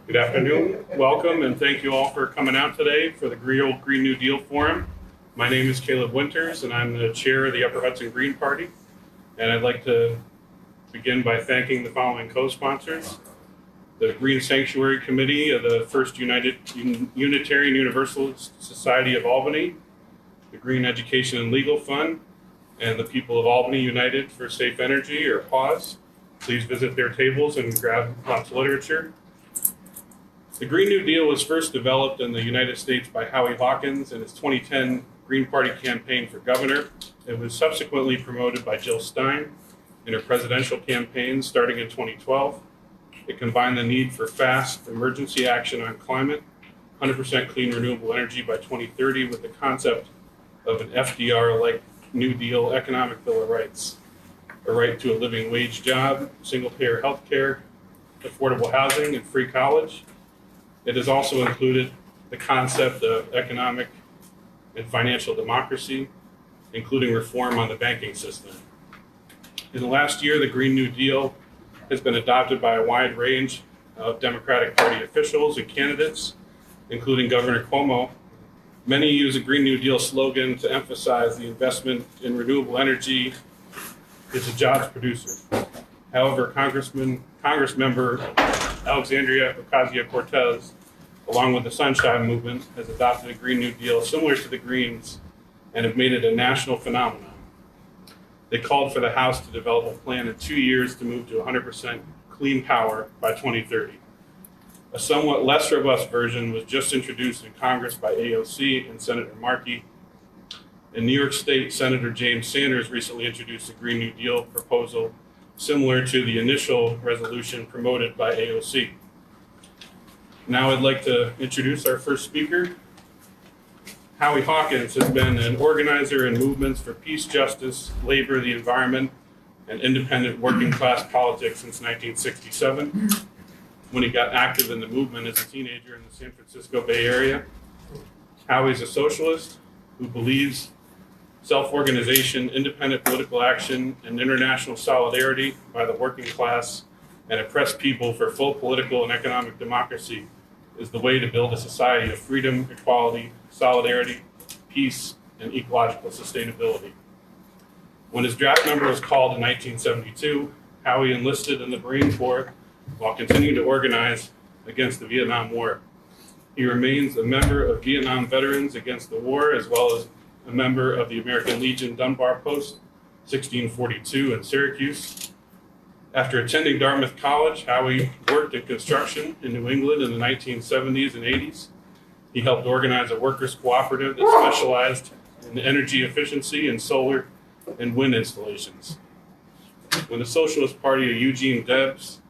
Good afternoon. Welcome and thank you all for coming out today for the Green New Deal Forum. My name is Caleb Winters and I'm the chair of the Upper Hudson Green Party. And I'd like to begin by thanking the following co-sponsors: the Green Sanctuary Committee of the First Unitarian Universalist Society of Albany, the Green Education and Legal Fund, and the people of Albany United for Safe Energy, or PAWS. Please visit their tables and grab lots of literature. The Green New Deal was first developed in the United States by Howie Hawkins in his 2010 Green Party campaign for governor. It was subsequently promoted by Jill Stein in her presidential campaign starting in 2012. It combined the need for fast emergency action on climate, 100% clean renewable energy by 2030 with the concept of an FDR-like New Deal economic Bill of Rights, a right to a living wage job, single-payer health care, affordable housing, and free college. It has also included the concept of economic and financial democracy, including reform on the banking system. In the last year, the Green New Deal has been adopted by a wide range of Democratic Party officials and candidates, including Governor Cuomo. Many use a Green New Deal slogan to emphasize the investment in renewable energy is a jobs producer. However, Congressmember Alexandria Ocasio-Cortez, along with the Sunshine Movement, has adopted a Green New Deal similar to the Greens and have made it a national phenomenon. They called for the House to develop a plan in 2 years to move to 100% clean power by 2030. A somewhat less robust version was just introduced in Congress by AOC and Senator Marcy. In New York State, Senator James Sanders recently introduced a Green New Deal proposal similar to the initial resolution promoted by AOC. Now I'd like to introduce our first speaker. Howie Hawkins has been an organizer in movements for peace, justice, labor, the environment, and independent working class politics since 1967, when he got active in the movement as a teenager in the San Francisco Bay Area. Howie's a socialist who believes self-organization, independent political action, and international solidarity by the working class and oppressed people for full political and economic democracy is the way to build a society of freedom, equality, solidarity, peace, and ecological sustainability. When his draft number was called in 1972, Howie enlisted in the Marine Corps while continuing to organize against the Vietnam War. He remains a member of Vietnam Veterans Against the War, as well as a member of the American Legion Dunbar Post 1642 in Syracuse. After attending Dartmouth College, Howie worked in construction in New England in the 1970s and 80s. He helped organize a workers' cooperative that specialized in energy efficiency and solar and wind installations. When the Socialist Party of Eugene Debs,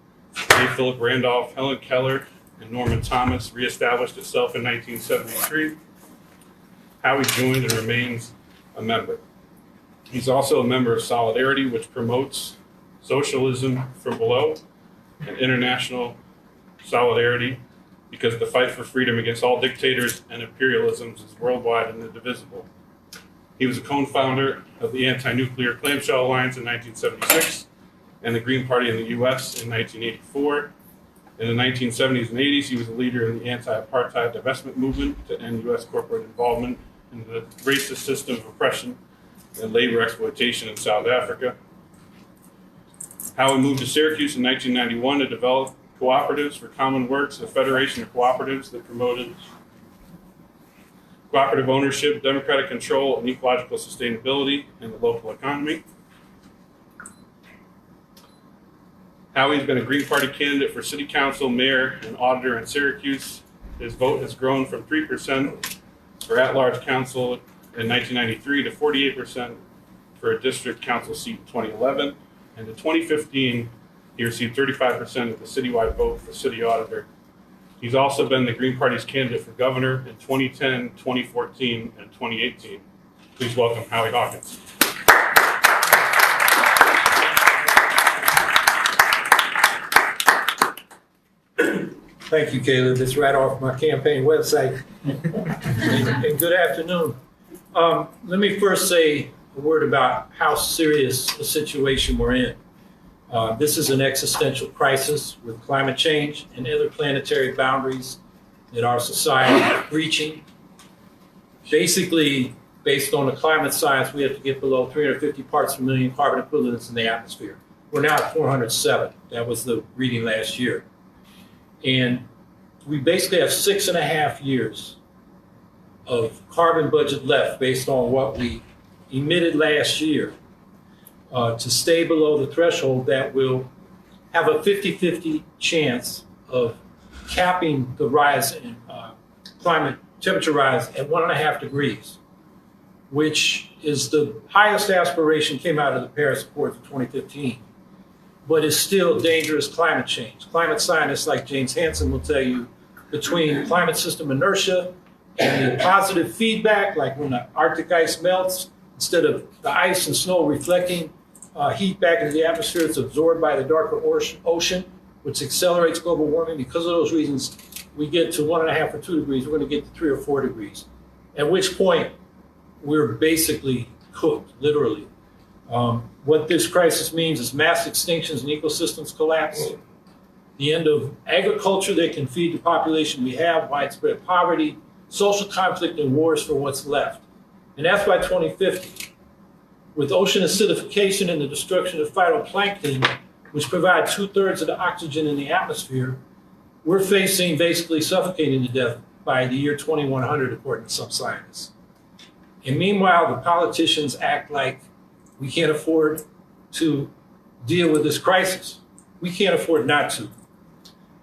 A. Philip Randolph, Helen Keller, and Norman Thomas reestablished itself in 1973, Howie joined and remains a member. He's also a member of Solidarity, which promotes socialism from below and international solidarity, because the fight for freedom against all dictators and imperialisms is worldwide and indivisible. He was a co-founder of the Anti-Nuclear Clamshell Alliance in 1976 and the Green Party in the U.S. in 1984. In the 1970s and 80s, he was a leader in the anti-apartheid divestment movement to end U.S. corporate involvement in the racist system of oppression and labor exploitation in South Africa. Howie moved to Syracuse in 1991 to develop cooperatives for Common Works, a federation of cooperatives that promoted cooperative ownership, democratic control, and ecological sustainability in the local economy. Howie's been a Green Party candidate for city council, mayor, and auditor in Syracuse. His vote has grown from 3% for at-large council in 1993 to 48% for a district council seat in 2011. And in 2015, he received 35% of the citywide vote for city auditor. He's also been the Green Party's candidate for governor in 2010, 2014, and 2018. Please welcome Howie Hawkins. Thank you, Caleb. It's right off my campaign website. And good afternoon. Let me first say a word about how serious a situation we're in. This is an existential crisis with climate change and other planetary boundaries that our society is breaching. Basically, based on the climate science, we have to get below 350 parts per million carbon equivalents in the atmosphere. We're now at 407. That was the reading last year. And we basically have 6.5 years of carbon budget left based on what we emitted last year to stay below the threshold that will have a 50-50 chance of capping the rise in climate temperature rise at 1.5 degrees, which is the highest aspiration came out of the Paris Accord of 2015, but is still dangerous climate change. Climate scientists like James Hansen will tell you between climate system inertia and the positive feedback, like when the Arctic ice melts, instead of the ice and snow reflecting heat back into the atmosphere, it's absorbed by the darker ocean, which accelerates global warming. Because of those reasons, we get to 1.5 or 2 degrees, we're going to get to 3 or 4 degrees, at which point we're basically cooked, literally. What this crisis means is mass extinctions and ecosystems collapse, the end of agriculture that can feed the population we have, widespread poverty, social conflict, and wars for what's left. And that's by 2050. With ocean acidification and the destruction of phytoplankton, which provide 2/3 of the oxygen in the atmosphere, we're facing basically suffocating to death by the year 2100, according to some scientists. And meanwhile, the politicians act like we can't afford to deal with this crisis. We can't afford not to.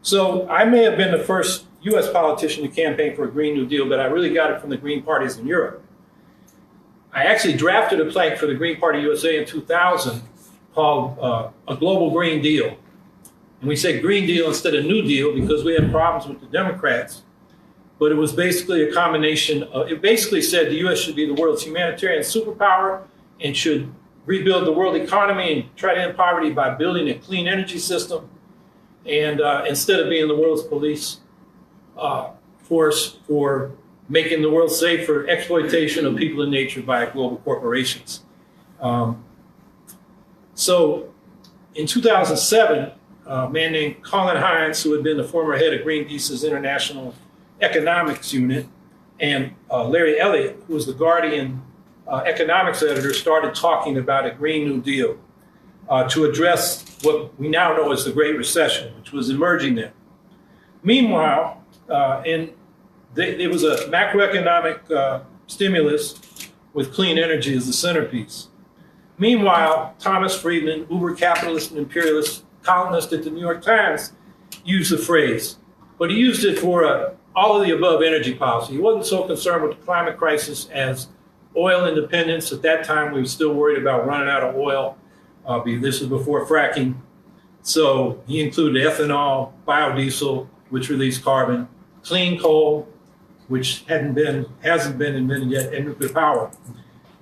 So I may have been the first US politician to campaign for a Green New Deal, but I really got it from the Green parties in Europe. I actually drafted a plank for the Green Party USA in 2000 called a Global Green Deal. And we say Green Deal instead of New Deal because we had problems with the Democrats. But it was basically a combination of, it basically said the US should be the world's humanitarian superpower and should rebuild the world economy and try to end poverty by building a clean energy system. And instead of being the world's police force for making the world safe for exploitation of people and nature by global corporations. So in 2007, a man named Colin Hines, who had been the former head of Greenpeace's International Economics Unit, and Larry Elliott, who was the Guardian economics editor, started talking about a Green New Deal to address what we now know as the Great Recession, which was emerging then. Meanwhile, there was a macroeconomic stimulus with clean energy as the centerpiece. Meanwhile, Thomas Friedman, uber capitalist and imperialist columnist at the New York Times, used the phrase, but he used it for all of the above energy policy. He wasn't so concerned with the climate crisis as oil independence. At that time, we were still worried about running out of oil. This was before fracking. So he included ethanol, biodiesel, which released carbon, clean coal, which hasn't been invented yet, and nuclear power.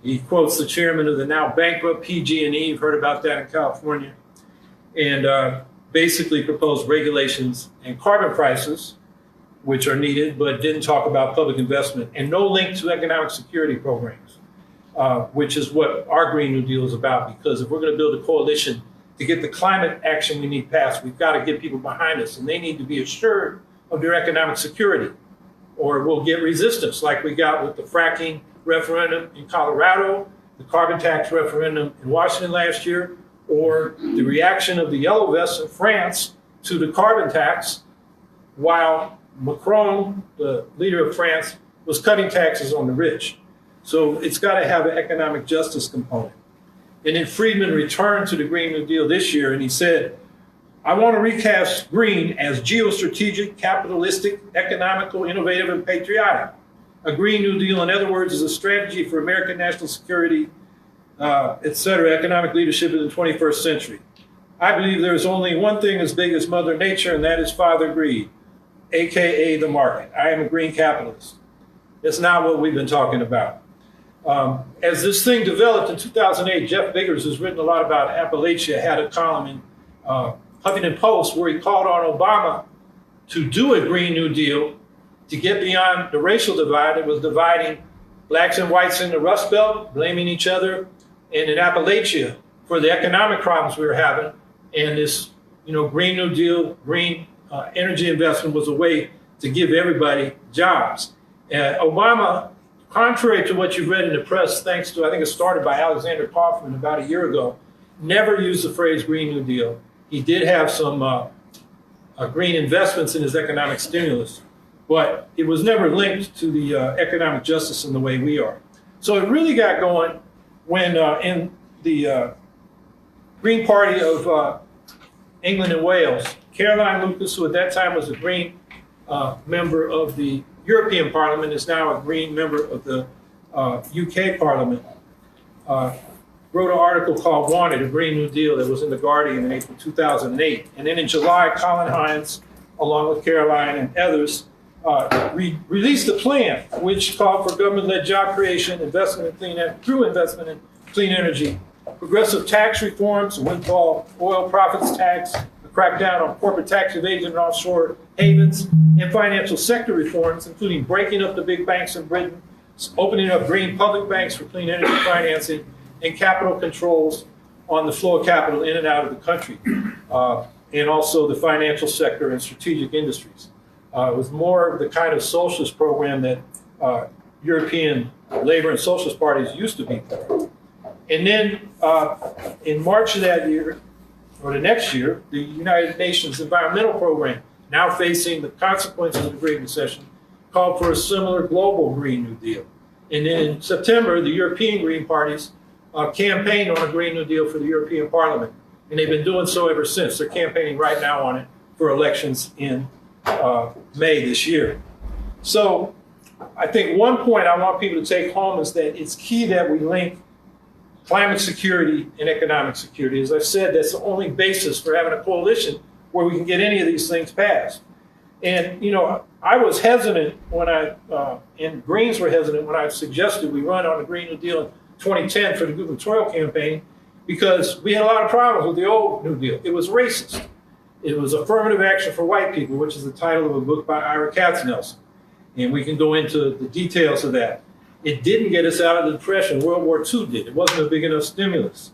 He quotes the chairman of the now bankrupt PG&E, you've heard about that in California, and basically proposed regulations and carbon prices, which are needed, but didn't talk about public investment, and no link to economic security programs, which is what our Green New Deal is about, because if we're going to build a coalition to get the climate action we need passed, we've got to get people behind us, and they need to be assured of their economic security, or we'll get resistance like we got with the fracking referendum in Colorado, the carbon tax referendum in Washington last year, or the reaction of the yellow vests in France to the carbon tax, while Marohn, the leader of France, was cutting taxes on the rich. So it's got to have an economic justice component. And then Friedman returned to the Green New Deal this year, and he said, I want to recast green as geostrategic, capitalistic, economical, innovative, and patriotic. A Green New Deal, in other words, is a strategy for American national security, et cetera, economic leadership in the 21st century. I believe there's only one thing as big as Mother Nature, and that is Father Greed, AKA the market. I am a green capitalist. That's not what we've been talking about. As this thing developed in 2008, Jeff Biggers, who's written a lot about Appalachia, had a column in Huffington Post where he called on Obama to do a Green New Deal to get beyond the racial divide that was dividing blacks and whites in the Rust Belt, blaming each other, and in Appalachia for the economic problems we were having, And this, Green New Deal, green energy investment was a way to give everybody jobs. Obama, contrary to what you've read in the press, thanks to, I think it started by Alexander Kaufman about a year ago, never used the phrase Green New Deal. He did have some green investments in his economic stimulus, but it was never linked to the economic justice in the way we are. So it really got going when in the Green Party of England and Wales, Caroline Lucas, who at that time was a Green member of the European Parliament, is now a Green member of the UK Parliament, wrote an article called Wanted, a Green New Deal, that was in The Guardian in April 2008. And then in July, Colin Hines, along with Caroline and others, released a plan which called for government-led job creation, investment in clean energy, progressive tax reforms, a windfall oil profits tax, a crackdown on corporate tax evasion and offshore havens, and financial sector reforms, including breaking up the big banks in Britain, opening up green public banks for clean energy financing, and capital controls on the flow of capital in and out of the country, and also the financial sector and strategic industries. It was more the kind of socialist program that European labor and socialist parties used to be for. And then in March of that year, or the next year, the United Nations Environmental Program, now facing the consequences of the Great Recession, called for a similar global Green New Deal. And then in September, the European Green parties campaigned on a Green New Deal for the European Parliament. And they've been doing so ever since. They're campaigning right now on it for elections in May this year. So I think one point I want people to take home is that it's key that we link climate security and economic security. As I've said, that's the only basis for having a coalition where we can get any of these things passed. And, I was hesitant when and Greens were hesitant when I suggested we run on the Green New Deal in 2010 for the gubernatorial campaign, because we had a lot of problems with the old New Deal. It was racist. It was affirmative action for white people, which is the title of a book by Ira Katznelson. And we can go into the details of that. It didn't get us out of the Depression. World War II did. It wasn't a big enough stimulus.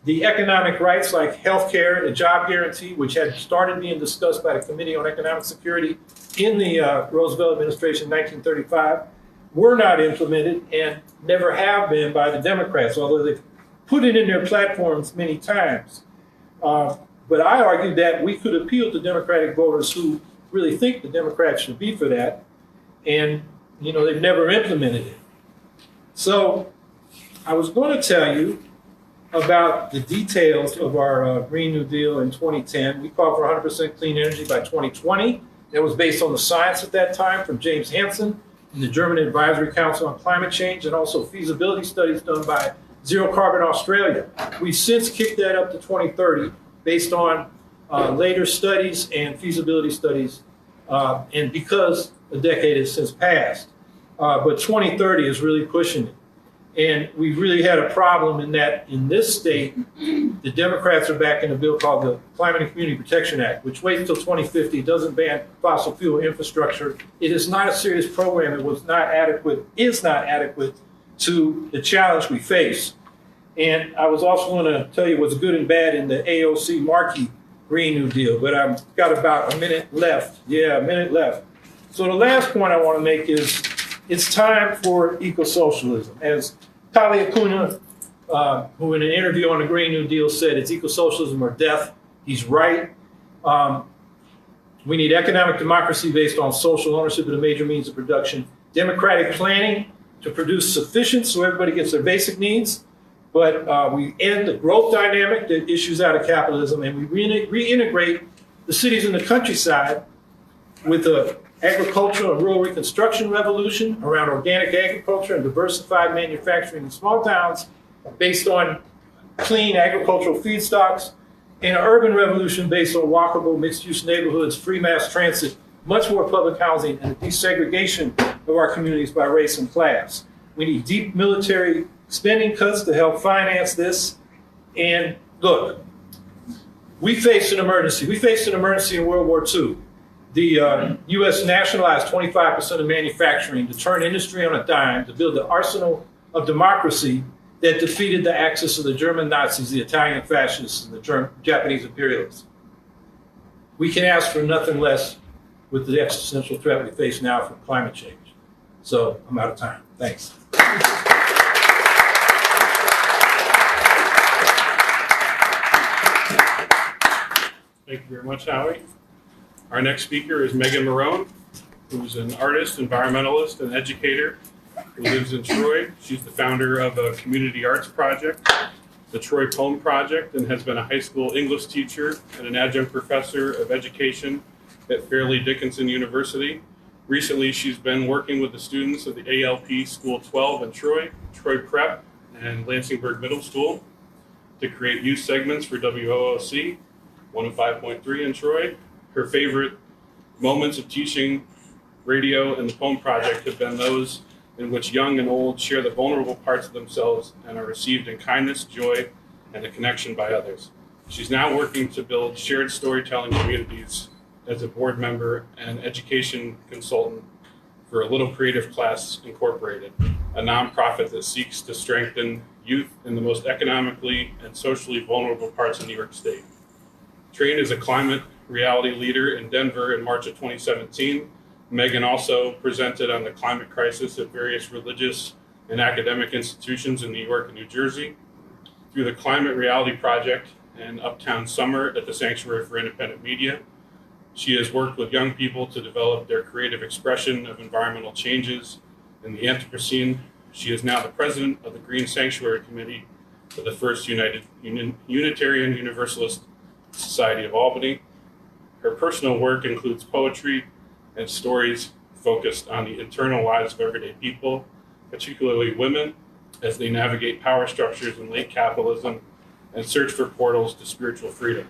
The economic rights like health care, the job guarantee, which had started being discussed by the Committee on Economic Security in the Roosevelt administration in 1935, were not implemented and never have been by the Democrats, although they've put it in their platforms many times. But I argued that we could appeal to Democratic voters who really think the Democrats should be for that, and they've never implemented it. So I was going to tell you about the details of our Green New Deal in 2010. We called for 100% clean energy by 2020. That was based on the science at that time from James Hansen and the German Advisory Council on Climate Change, and also feasibility studies done by Zero Carbon Australia. We've since kicked that up to 2030 based on later studies and feasibility studies, and because a decade has since passed. But 2030 is really pushing it. And we really had a problem in that in this state, the Democrats are backing a bill called the Climate and Community Protection Act, which waits until 2050. It doesn't ban fossil fuel infrastructure. It is not a serious program. It is not adequate to the challenge we face. And I was also going to tell you what's good and bad in the AOC Markey Green New Deal, but I've got about a minute left. Yeah, a minute left. So the last point I want to make is it's time for eco-socialism. As Kali Acuna, who in an interview on the Green New Deal said it's eco-socialism or death, he's right. We need economic democracy based on social ownership of the major means of production, democratic planning to produce sufficient so everybody gets their basic needs, but we end the growth dynamic that issues out of capitalism, and we reintegrate the cities and the countryside with a agricultural and rural reconstruction revolution around organic agriculture and diversified manufacturing in small towns based on clean agricultural feedstocks, and an urban revolution based on walkable mixed-use neighborhoods, free mass transit, much more public housing, and a desegregation of our communities by race and class. We need deep military spending cuts to help finance this. And look, we faced an emergency. We faced an emergency in World War II. The U.S. nationalized 25% of manufacturing to turn industry on a dime, to build the arsenal of democracy that defeated the axis of the German Nazis, the Italian fascists, and the Japanese imperialists. We can ask for nothing less with the existential threat we face now from climate change. So I'm out of time. Thanks. Thank you very much, Howie. Our next speaker is Meghan Marohn, who's an artist, environmentalist, and educator who lives in Troy. She's the founder of a community arts project, the Troy Poem Project, and has been a high school English teacher and an adjunct professor of education at Fairleigh Dickinson University. Recently, she's been working with the students of the ALP School 12 in Troy, Troy Prep, and Lansingburg Middle School to create youth segments for WOOC 105.3 in Troy. Her favorite moments of teaching radio and the Poem Project have been those in which young and old share the vulnerable parts of themselves and are received in kindness, joy, and a connection by others. She's now working to build shared storytelling communities as a board member and education consultant for A Little Creative Class Incorporated, a nonprofit that seeks to strengthen youth in the most economically and socially vulnerable parts of New York State. Trained as a climate reality leader in Denver in March of 2017, Meghan also presented on the climate crisis at various religious and academic institutions in New York and New Jersey. Through the Climate Reality Project and Uptown Summer at the Sanctuary for Independent Media, she has worked with young people to develop their creative expression of environmental changes in the Anthropocene. She is now the president of the Green Sanctuary Committee for the First Unitarian Universalist Society of Albany. Her personal work includes poetry and stories focused on the internal lives of everyday people, particularly women, as they navigate power structures in late capitalism and search for portals to spiritual freedom.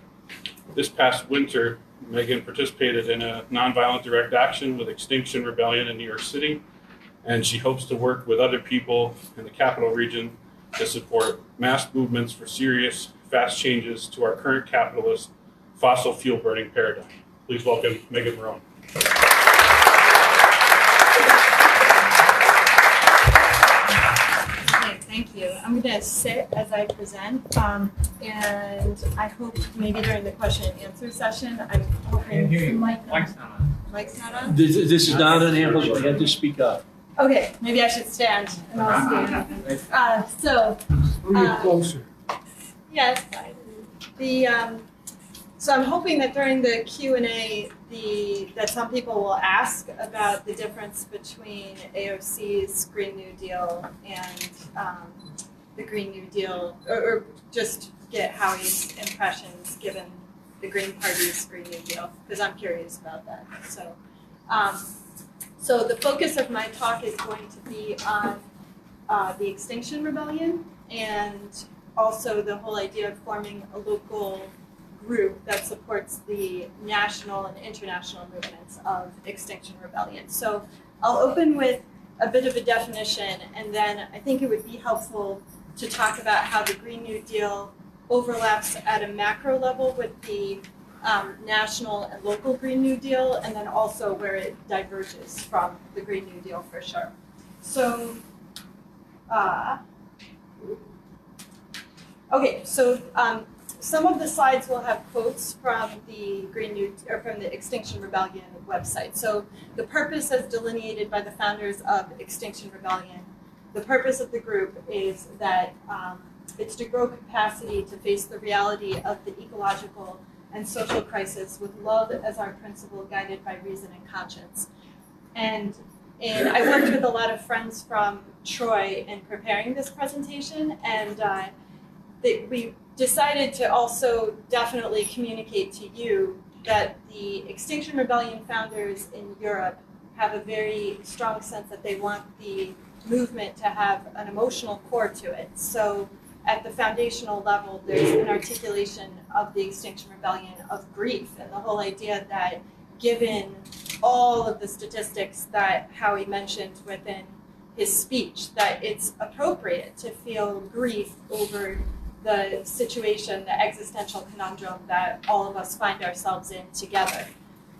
This past winter, Meghan participated in a nonviolent direct action with Extinction Rebellion in New York City, and she hopes to work with other people in the capital region to support mass movements for serious, fast changes to our current capitalist, fossil fuel burning paradigm. Please welcome Meghan Marohn. Thank you. I'm going to sit as I present, and I hope maybe during the question and answer session, I'm hoping the mic's not on. Mic's not on? This is not an amplifier. You have to speak up. Okay, maybe I should stand, and I'll stand. Closer. Yes. So I'm hoping that during the Q&A, that some people will ask about the difference between AOC's Green New Deal and the Green New Deal, or just get Howie's impressions given the Green Party's Green New Deal, because I'm curious about that. So the focus of my talk is going to be on the Extinction Rebellion and also the whole idea of forming a local group that supports the national and international movements of Extinction Rebellion. So I'll open with a bit of a definition, and then I think it would be helpful to talk about how the Green New Deal overlaps at a macro level with the national and local Green New Deal, and then also where it diverges from the Green New Deal for sure. So, some of the slides will have quotes from the from the Extinction Rebellion website. So the purpose as delineated by the founders of Extinction Rebellion, the purpose of the group is that it's to grow capacity to face the reality of the ecological and social crisis with love as our principle, guided by reason and conscience. And I worked with a lot of friends from Troy in preparing this presentation, and we decided to also definitely communicate to you that the Extinction Rebellion founders in Europe have a very strong sense that they want the movement to have an emotional core to it. So at the foundational level, there's an articulation of the Extinction Rebellion of grief, and the whole idea that given all of the statistics that Howie mentioned within his speech, that it's appropriate to feel grief over the situation, the existential conundrum that all of us find ourselves in together.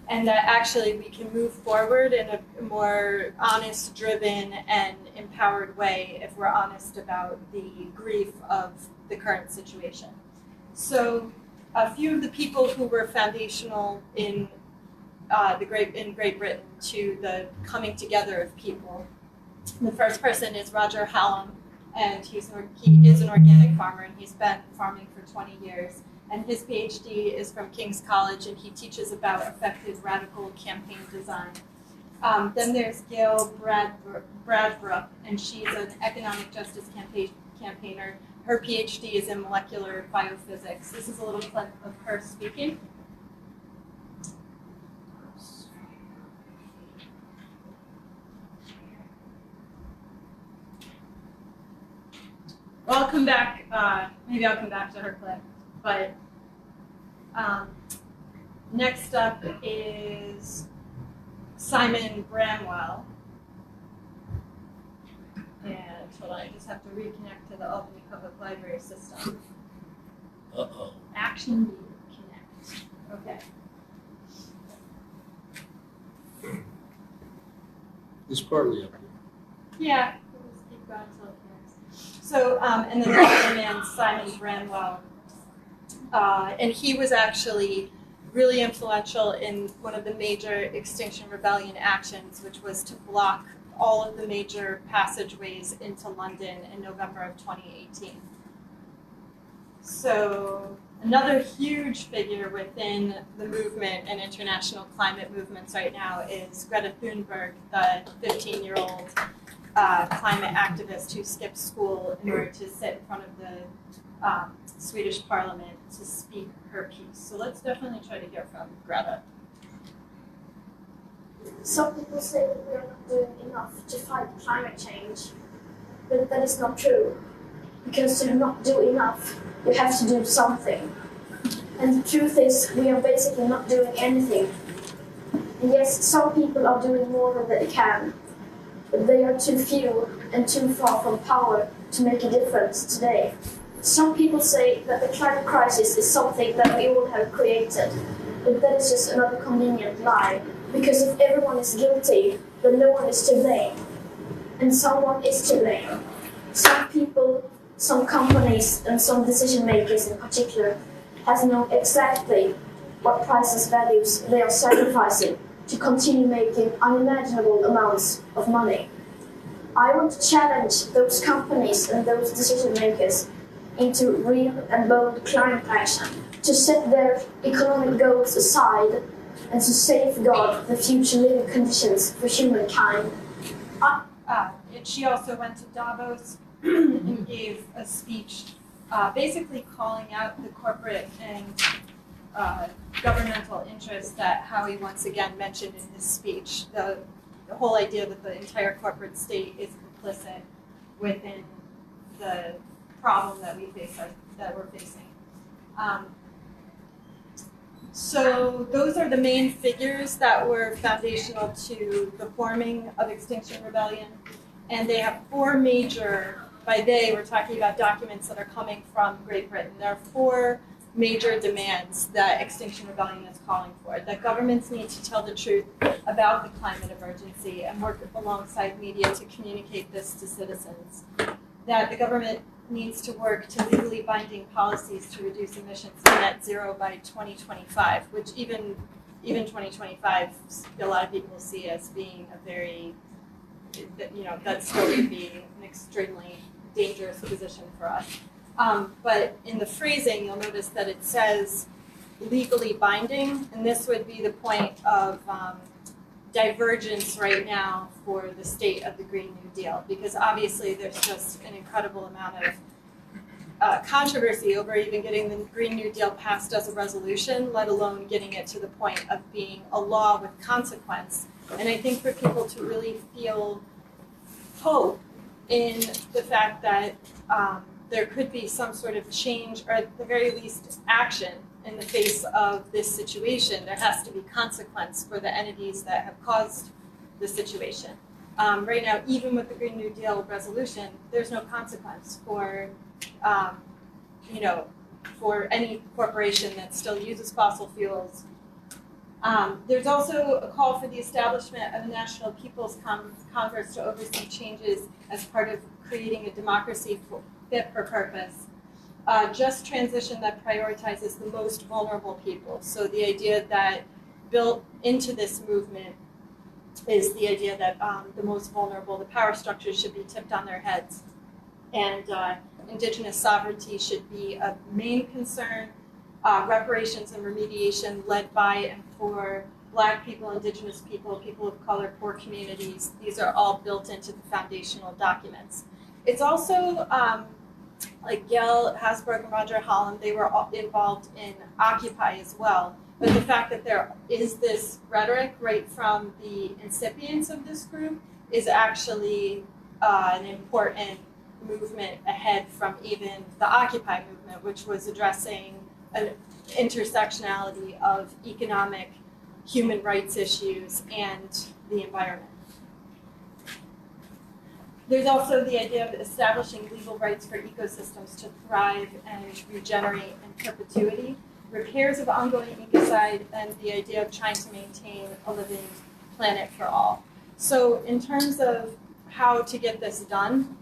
and that actually we can move forward in a more honest, driven, and empowered way if we're honest about the grief of the current situation. So a few of the people who were foundational in Great Britain to the coming together of people. The first person is Roger Hallam, and he is an organic farmer, and he's been farming for 20 years. And his PhD is from King's College, and he teaches about effective radical campaign design. Then there's Gail Bradbrook, and she's an economic justice campaigner. Her PhD is in molecular biophysics. This is a little clip of her speaking. Well, I'll come back, maybe I'll come back to her clip, but next up is Simon Bramwell. And hold on, I just have to reconnect to the Albany Public Library system. Uh-oh. Action B, connect. Okay. It's partly up here. Yeah, we'll just keep going until it connects. So, and then the other man, Simon Bramwell, and he was actually really influential in one of the major Extinction Rebellion actions, which was to block all of the major passageways into London in November of 2018. So another huge figure within the movement and international climate movements right now is Greta Thunberg, the 15-year-old climate activist who skipped school in order to sit in front of the Swedish parliament to speak her piece. So let's definitely try to hear from Greta. Some people say that we are not doing enough to fight climate change, but that is not true. Because to not do enough, you have to do something. And the truth is, we are basically not doing anything. And yes, some people are doing more than they can, but they are too few and too far from power to make a difference today. Some people say that the climate crisis is something that we all have created, but that is just another convenient lie. Because if everyone is guilty, then no one is to blame. And someone is to blame. Some people, some companies, and some decision makers in particular has known exactly what priceless values they are sacrificing to continue making unimaginable amounts of money. I want to challenge those companies and those decision makers into real and bold climate action, to set their economic goals aside and to safeguard the future living conditions for humankind. She also went to Davos and gave a speech basically calling out the corporate and governmental interests that Howie once again mentioned in his speech. The whole idea that the entire corporate state is complicit within the problem that we're facing. So those are the main figures that were foundational to the forming of Extinction Rebellion. And they have four major, by they, we're talking about documents that are coming from Great Britain. There are four major demands that Extinction Rebellion is calling for. That governments need to tell the truth about the climate emergency and work alongside media to communicate this to citizens. That the government needs to work to legally binding policies to reduce emissions to net zero by 2025, which even 2025, a lot of people see as being a very, that's still going to be an extremely dangerous position for us. But in the phrasing, you'll notice that it says legally binding, and this would be the point of divergence right now for the state of the Green New Deal, because obviously there's just an incredible amount of controversy over even getting the Green New Deal passed as a resolution, let alone getting it to the point of being a law with consequence. And I think for people to really feel hope in the fact that there could be some sort of change, or at the very least action in the face of this situation, there has to be consequence for the entities that have caused the situation. Right now, even with the Green New Deal resolution, there's no consequence for, for any corporation that still uses fossil fuels There's also a call for the establishment of a National People's Congress to oversee changes as part of creating a democracy fit for purpose. Just transition that prioritizes the most vulnerable people. So the idea that built into this movement is the idea that the most vulnerable, the power structures should be tipped on their heads. And indigenous sovereignty should be a main concern. Reparations and remediation led by and for Black people, indigenous people, people of color, poor communities. These are all built into the foundational documents. It's also like Gail Hasbrook and Roger Holland, they were all involved in Occupy as well. But the fact that there is this rhetoric right from the incipients of this group is actually an important movement ahead from even the Occupy movement, which was addressing an intersectionality of economic, human rights issues and the environment. There's also the idea of establishing legal rights for ecosystems to thrive and regenerate in perpetuity, repairs of ongoing ecocide, and the idea of trying to maintain a living planet for all. So in terms of how to get this done,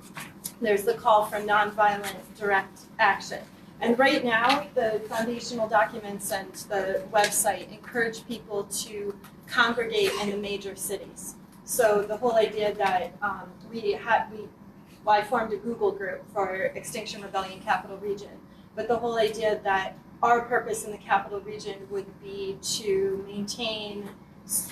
there's the call for nonviolent direct action. And right now, the foundational documents and the website encourage people to congregate in the major cities. So the whole idea that I formed a Google group for Extinction Rebellion Capital Region, but the whole idea that our purpose in the capital region would be to maintain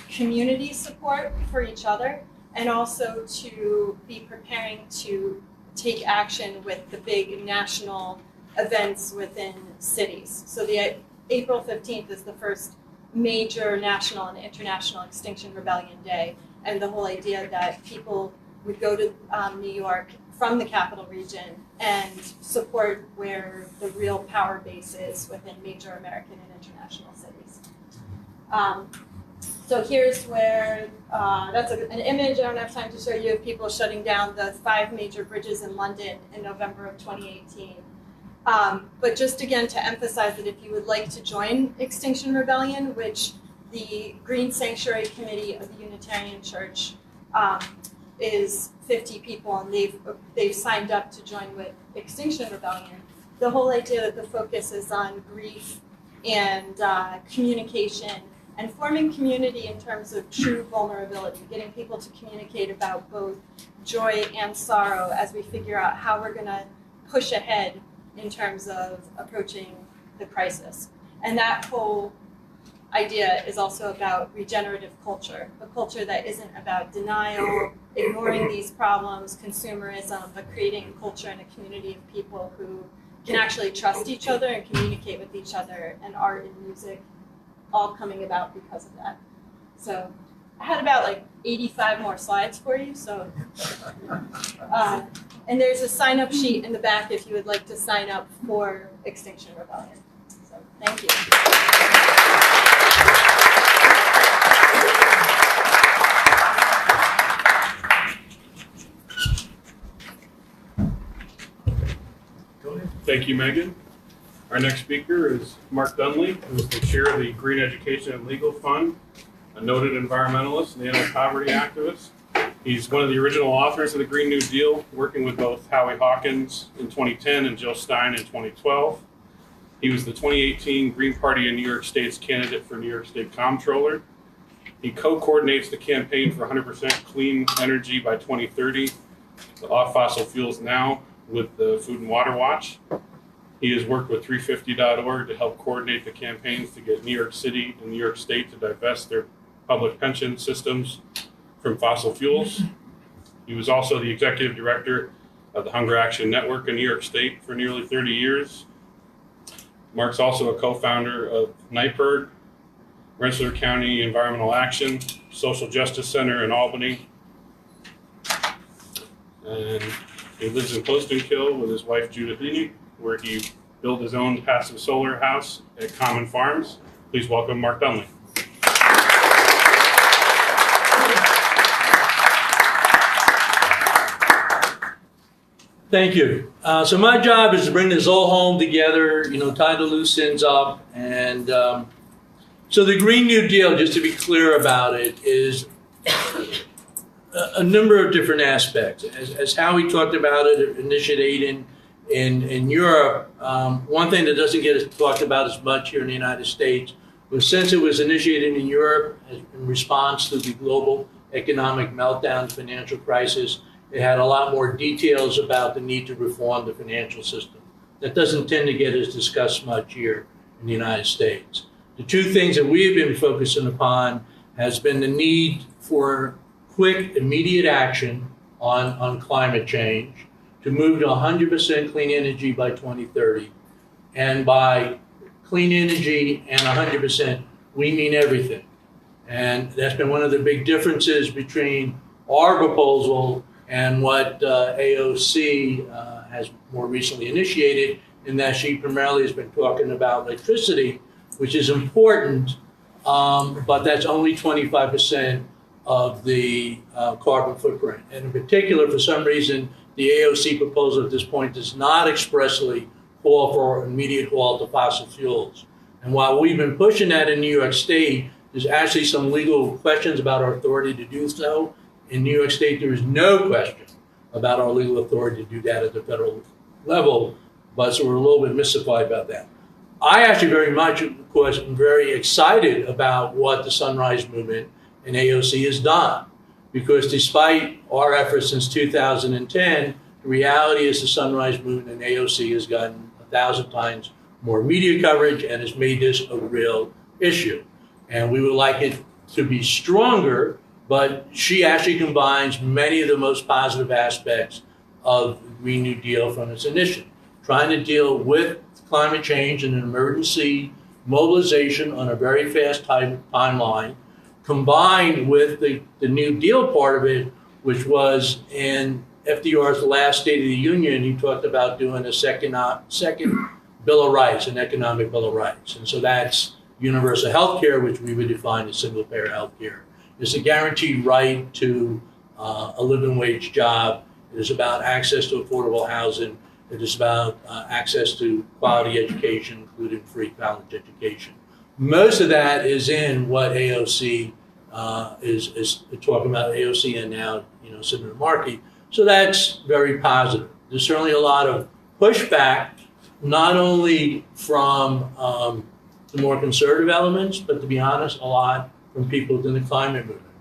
community support for each other and also to be preparing to take action with the big national events within cities. So the April 15th is the first major national and international Extinction Rebellion Day, and the whole idea that people would go to New York from the capital region and support where the real power base is within major American and international cities. So here's where, that's an image, I don't have time to show you, of people shutting down the 5 major bridges in London in November of 2018. But just again to emphasize that if you would like to join Extinction Rebellion, which the Green Sanctuary Committee of the Unitarian Church is 50 people, and they've signed up to join with Extinction Rebellion. The whole idea that the focus is on grief and communication and forming community in terms of true vulnerability, getting people to communicate about both joy and sorrow as we figure out how we're going to push ahead in terms of approaching the crisis. And that whole idea is also about regenerative culture, a culture that isn't about denial, ignoring these problems, consumerism, but creating a culture and a community of people who can actually trust each other and communicate with each other, and art and music all coming about because of that. So I had about like 85 more slides for you, so and there's a sign-up sheet in the back if you would like to sign up for Extinction Rebellion. So thank you. Thank you, Megan. Our next speaker is Mark Dunlea, who is the chair of the Green Education and Legal Fund, a noted environmentalist and anti-poverty activist. He's one of the original authors of the Green New Deal, working with both Howie Hawkins in 2010 and Jill Stein in 2012. He was the 2018 Green Party in New York State's candidate for New York State Comptroller. He co-coordinates the campaign for 100% clean energy by 2030, the Off Fossil Fuels Now, with the Food and Water Watch. He has worked with 350.org to help coordinate the campaigns to get New York City and New York State to divest their public pension systems from fossil fuels. He was also the executive director of the Hunger Action Network in New York State for nearly 30 years. Mark's also a co-founder of NYPIRG, Rensselaer County Environmental Action, Social Justice Center in Albany. And he lives in Postenkill with his wife Judith Lee, where he built his own passive solar house at Common Farms. Please welcome Mark Dunlea. Thank you. So my job is to bring this whole home together, tie the loose ends up, and So the Green New Deal, just to be clear about it, is a number of different aspects. As Howie talked about it, initiating in Europe, one thing that doesn't get talked about as much here in the United States was, since it was initiated in Europe in response to the global economic meltdown, financial crisis, it had a lot more details about the need to reform the financial system. That doesn't tend to get as discussed much here in the United States. The two things that we've been focusing upon has been the need for quick, immediate action on climate change, to move to 100% clean energy by 2030. And by clean energy and 100%, we mean everything. And that's been one of the big differences between our proposal and what AOC has more recently initiated, in that she primarily has been talking about electricity, which is important, but that's only 25% of the carbon footprint. And in particular, for some reason, the AOC proposal at this point does not expressly call for an immediate halt to fossil fuels. And while we've been pushing that in New York State, there's actually some legal questions about our authority to do so. In New York State, there is no question about our legal authority to do that at the federal level, but so we're a little bit mystified about that. I actually very much, of course, am very excited about what the Sunrise Movement and AOC has done, because despite our efforts since 2010, the reality is the Sunrise Movement and AOC has gotten 1,000 times more media coverage and has made this a real issue. And we would like it to be stronger, but she actually combines many of the most positive aspects of the Green New Deal from its initiative, trying to deal with climate change and an emergency mobilization on a very fast timeline, combined with the New Deal part of it, which was in FDR's last State of the Union. He talked about doing a second Bill of Rights, an economic Bill of Rights. And so that's universal health care, which we would define as single-payer health care. It's a guaranteed right to a living wage job. It is about access to affordable housing. It is about access to quality education, including free college education. Most of that is in what AOC is talking about, AOC and now, Senator Markey. So that's very positive. There's certainly a lot of pushback, not only from the more conservative elements, but to be honest, a lot from people within the climate movement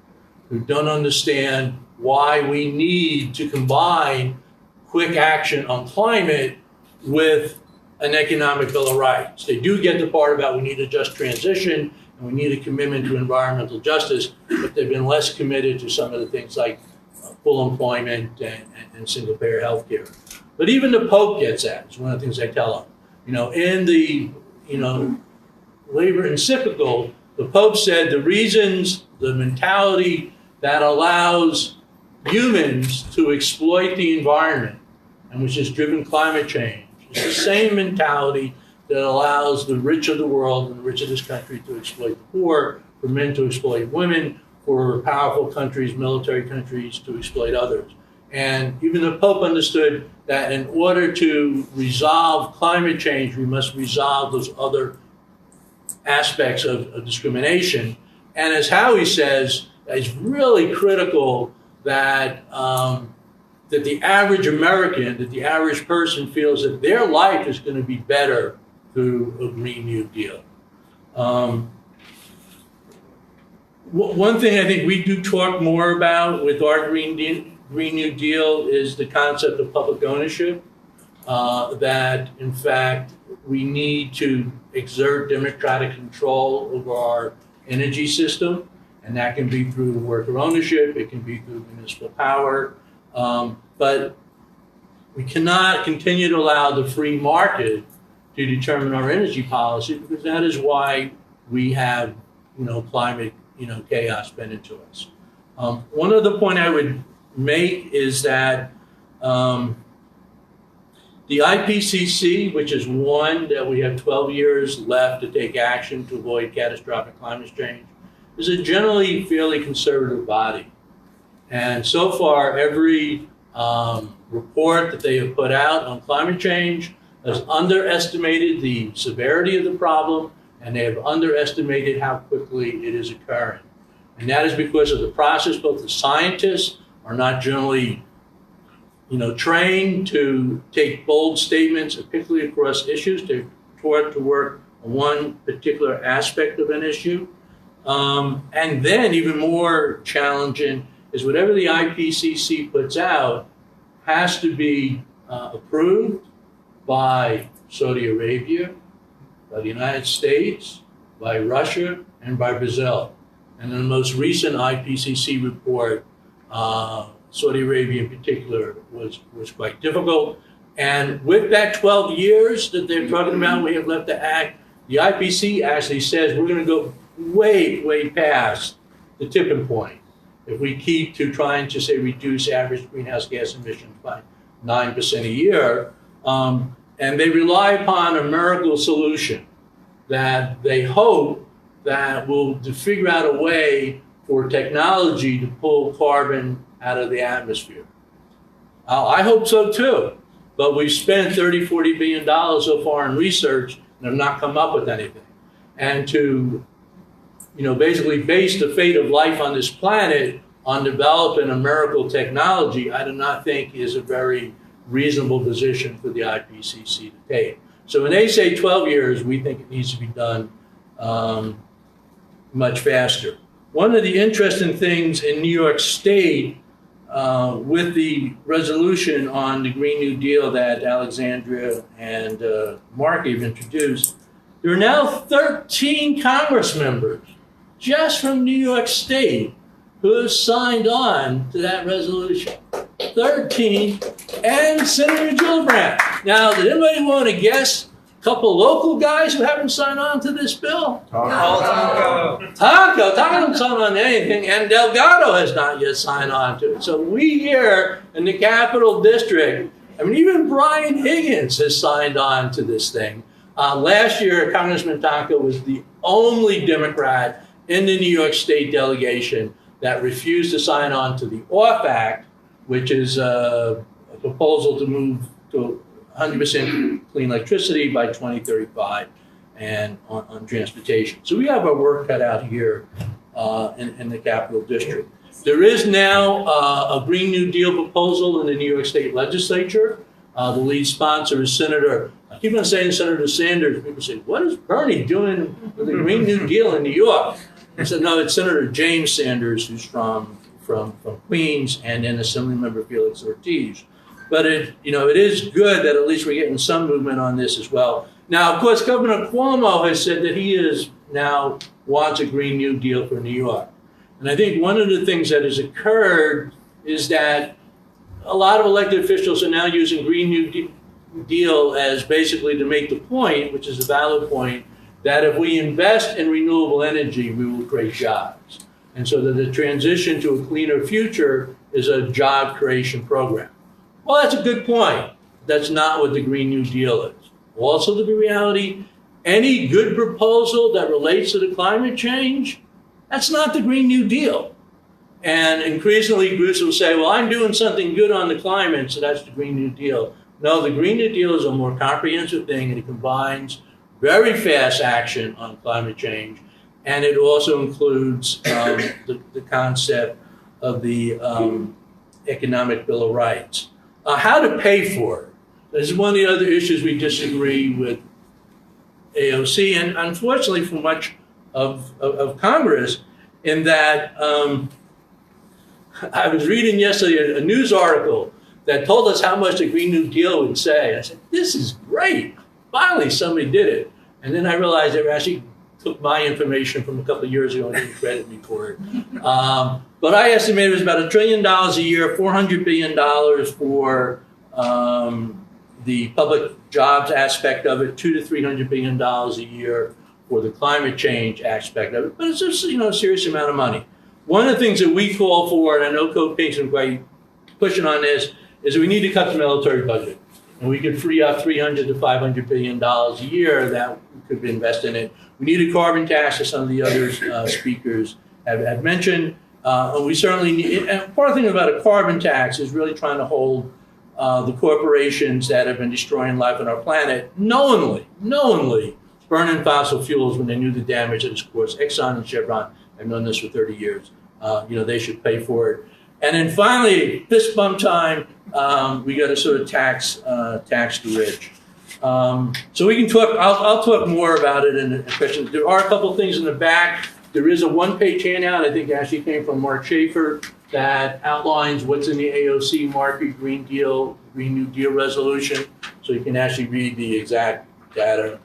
who don't understand why we need to combine quick action on climate with an economic Bill of Rights. They do get the part about we need a just transition and we need a commitment to environmental justice, but they've been less committed to some of the things like full employment and single-payer health care. But even the Pope gets that. It's one of the things I tell them. In the labor encyclical, the Pope said the reasons, the mentality that allows humans to exploit the environment, and which has driven climate change, is the same mentality that allows the rich of the world and the rich of this country to exploit the poor, for men to exploit women, for powerful countries, military countries, to exploit others. And even the Pope understood that in order to resolve climate change, we must resolve those other aspects of discrimination. And as Howie says, it's really critical that that the average American, that the average person feels that their life is going to be better through a Green New Deal. One thing I think we do talk more about with our Green New Deal is the concept of public ownership, that in fact we need to exert democratic control over our energy system, and that can be through worker ownership, it can be through municipal power, but we cannot continue to allow the free market to determine our energy policy, because that is why we have climate chaos bent into us. One other point I would make is that the IPCC, which is one that we have 12 years left to take action to avoid catastrophic climate change, is a generally fairly conservative body. And so far, every report that they have put out on climate change has underestimated the severity of the problem and they have underestimated how quickly it is occurring. And that is because of the process. Both the scientists are not generally trained to take bold statements, particularly across issues. They're taught to work on one particular aspect of an issue. And then even more challenging is whatever the IPCC puts out has to be approved by Saudi Arabia, by the United States, by Russia, and by Brazil. And in the most recent IPCC report, Saudi Arabia in particular was quite difficult. And with that 12 years that they're talking about we have left to act, the IPCC actually says we're going to go way, way past the tipping point if we keep to trying to, say, reduce average greenhouse gas emissions by 9% a year. And they rely upon a miracle solution that they hope that will figure out a way for technology to pull carbon out of the atmosphere. I hope so too, but we've spent $30, $40 billion so far in research and have not come up with anything. And to basically base the fate of life on this planet on developing a miracle technology, I do not think is a very reasonable position for the IPCC to take. So when they say 12 years, we think it needs to be done much faster. One of the interesting things in New York State with the resolution on the Green New Deal that Alexandria and Mark have introduced, there are now 13 Congress members just from New York State who have signed on to that resolution. 13, and Senator Gillibrand. Now, did anybody want to guess a couple local guys who haven't signed on to this bill? Taco hasn't signed on to anything, and Delgado has not yet signed on to it. So we here in the Capital District, even Brian Higgins has signed on to this thing. Last year, Congressman Taco was the only Democrat in the New York State delegation that refused to sign on to the OFF Act, which is a proposal to move to 100% clean electricity by 2035 and on transportation. So we have our work cut out here in the Capital District. There is now a Green New Deal proposal in the New York State Legislature. The lead sponsor is Senator, I keep on saying Senator Sanders. People say, what is Bernie doing with the Green New Deal in New York? I said, no, it's Senator James Sanders, who's from Queens, and then Assemblymember Felix Ortiz. But it is good that at least we're getting some movement on this as well. Now, of course, Governor Cuomo has said that he now wants a Green New Deal for New York. And I think one of the things that has occurred is that a lot of elected officials are now using Green New Deal as basically to make the point, which is a valid point, that if we invest in renewable energy, we will create jobs. And so that the transition to a cleaner future is a job creation program. Well, that's a good point. That's not what the Green New Deal is. Also, the reality, any good proposal that relates to the climate change, that's not the Green New Deal. And increasingly groups will say, well, I'm doing something good on the climate, so that's the Green New Deal. No, the Green New Deal is a more comprehensive thing, and it combines very fast action on climate change. And it also includes the concept of the Economic Bill of Rights. How to pay for it. This is one of the other issues we disagree with AOC, and unfortunately for much of Congress, in that I was reading yesterday a news article that told us how much the Green New Deal would say. I said, this is great. Finally, somebody did it. And then I realized they actually took my information from a couple of years ago and didn't credit me for it. But I estimated it was about $1 trillion a year, $400 billion for the public jobs aspect of it, $200 to $300 billion a year for the climate change aspect of it. But it's just a serious amount of money. One of the things that we call for, and I know Code Pink's been quite pushing on this, is that we need to cut the military budget. And we could free up $300 to $500 billion a year that could be invested in it. We need a carbon tax, as some of the other speakers have mentioned. And we certainly need, and part of the thing about a carbon tax is really trying to hold the corporations that have been destroying life on our planet knowingly burning fossil fuels when they knew the damage that is caused. Exxon and Chevron have known this for 30 years. They should pay for it. And then finally, fist bump time. We got to sort of tax the rich. So we can talk. I'll talk more about it in the questions. There are a couple things in the back. There is a one-page handout. I think actually came from Mark Schaefer that outlines what's in the AOC Market Green New Deal resolution. So you can actually read the exact data.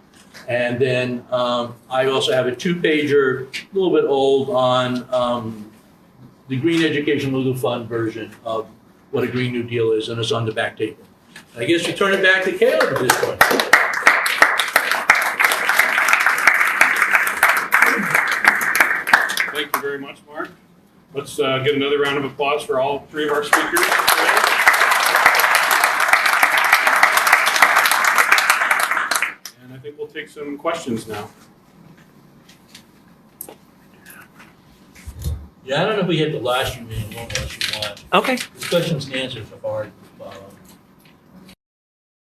And then I also have a two-pager, a little bit old, on the Green Education Legal Fund version of what a Green New Deal is, and it's on the back table. I guess we turn it back to Caleb at this point. Thank you very much, Mark. Let's get another round of applause for all three of our speakers today. And I think we'll take some questions now. Yeah, I don't know if we hit the last you mean, one last you want. Okay. The questions and answers are hard.